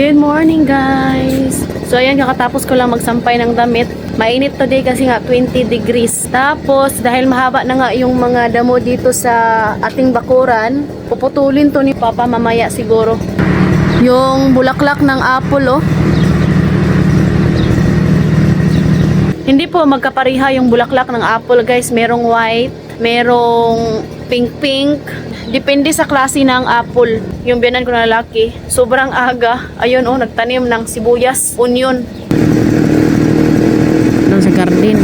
Good morning guys! So ayan, kakatapos ko lang magsampay ng damit. Mainit today kasi nga 20 degrees. Tapos dahil mahaba na nga yung mga damo dito sa ating bakuran, puputulin to ni Papa mamaya siguro. Yung bulaklak ng apple oh. Hindi po magkapariha yung bulaklak ng apple guys. Merong white, merong pink. Depende sa klase ng apple. Yung biyanan ko na lalaki, sobrang aga. Ayun oh, nagtanim ng sibuyas, onion. Doon sa garden.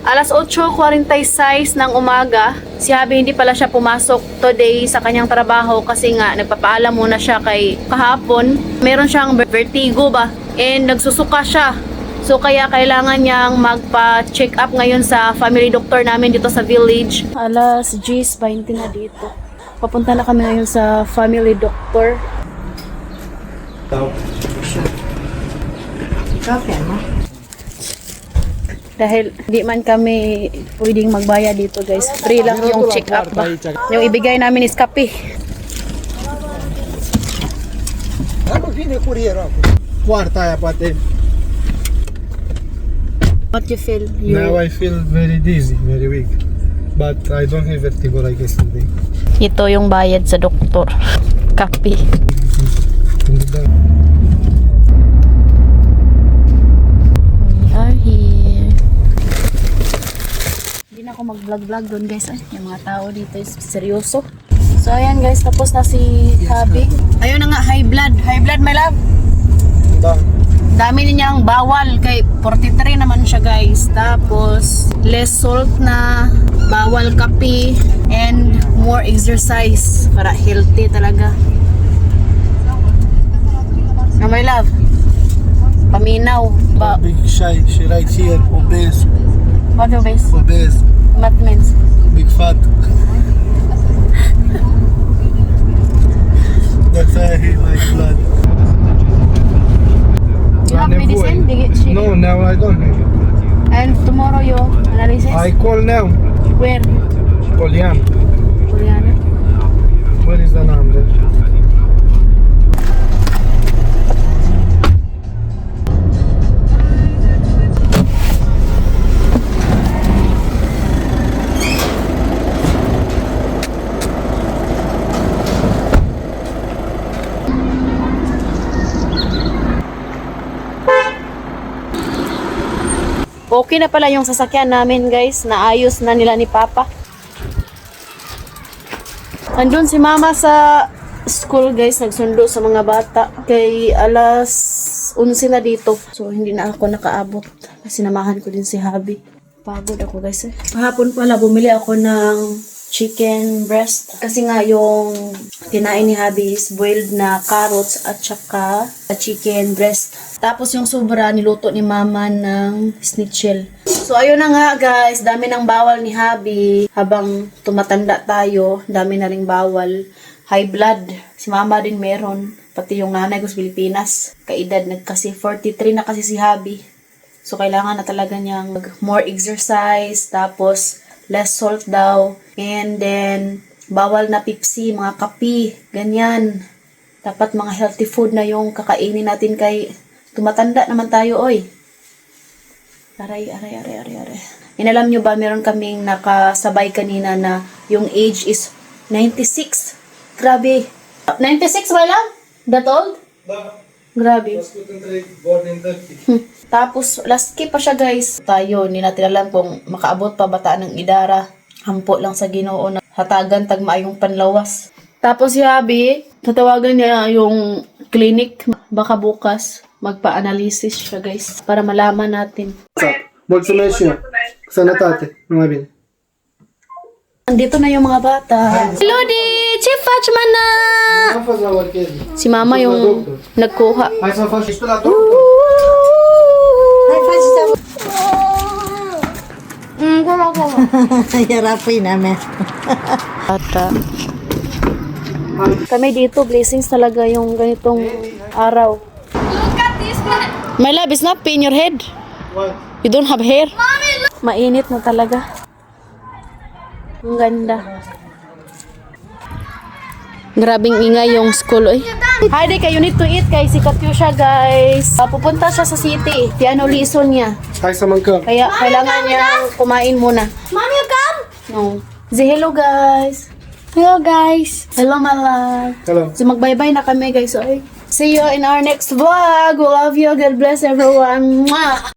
Alas 8:46 ng umaga, si Habi hindi pala siya pumasok today sa kanyang trabaho kasi nga nagpapaalam muna siya kay kahapon. Meron siyang vertigo ba? And nagsusuka siya. So kaya kailangan niyang magpa-check up ngayon sa family doctor namin dito sa village. Alas 10:20 na dito. Papunta na kami ngayon sa family doctor. Dahil di man kami pwedeng magbayad dito guys. Free lang yung check up ba. Yung ibigay namin is kape. Ano vine kuriera? Quarta aia poate. What you feel? Now I feel very dizzy, very weak. But I don't have vertigo like yesterday. Ito yung bayad sa doktor. Kape. We are here. Hindi na ako mag-vlog doon guys. Yung mga tao dito is seryoso. So ayan guys, tapos na si Habi. Ayun na nga, high blood. High blood my love. Dami niyang bawal kay 43 naman siya guys. Tapos less salt na, bawal kape, and more exercise para healthy talaga. Oh my love, paminaw ba? Big shy, she writes here, obese. What do base? Obese. What means? Big fat. That's why I hate my blood. You have medicine? No, now I don't have it. And tomorrow you analysis? I call now. Where? Polian. Koreana? Where is the number? Okay na pala yung sasakyan namin guys. Naayos na nila ni Papa. Andun si Mama sa school guys. Nagsundo sa mga bata. Kay alas 11 na dito. So hindi na ako nakaabot. Kasi namahan ko din si Habi. Pagod ako guys eh. Kahapon pala bumili ako ng chicken breast. Kasi nga yung kinain ni Habi is boiled na carrots at saka chicken breast. Tapos yung sobra niluto ni Mama ng schnitzel. So ayun na nga guys, dami ng bawal ni Habi. Habang tumatanda tayo, dami na ring bawal. High blood, si Mama din meron. Pati yung nanay ko sa Pilipinas. Kaedad kasi 43 na kasi si Habi. So kailangan na talaga niyang more exercise. Tapos less salt daw. And then bawal na Pepsi, mga kape, ganyan. Dapat mga healthy food na yung kakainin natin kay tumatanda naman tayo, oy. Aray. Inalam nyo ba, meron kaming nakasabay kanina na yung age is 96. Grabe. 96 ba lang? That old? Grabe. Tapos, last key pa siya guys. Tayo, hindi natin alam kung makaabot pa bataan ng idara. Hampo lang sa Ginoo na hatagan tagmaayong panlawas. Tapos si Habi, tatawagan niya yung clinic. Baka bukas magpa-analysis siya guys para malaman natin. Mulțumesc și eu. Sănătate. Numai bine. Andito na yung mga bata. Hello di! Chief Fachman na! Am fost la orcheză. Si Mama yung nagkuha. Hai să faci și tu la doctor. Hai, faci să... Era pâinea mea. Bata. Kami dito, blessings talaga yung ganitong araw. My love, it's not pain your head. What? You don't have hair. Mainit na talaga. Ang ganda. Grabing ingay yung school, eh. Heidi, you need to eat kay si Katyusha, guys. Pupunta siya sa city. Piano lesson niya. Hi, Samanka. Kaya kailangan niya kumain muna. Mommy, you come? No. Say hello, guys. Hello, guys. Hello, my love. Hello. So magbay-bye na kami, guys. So, see you in our next vlog. We love you. God bless everyone. Mwah!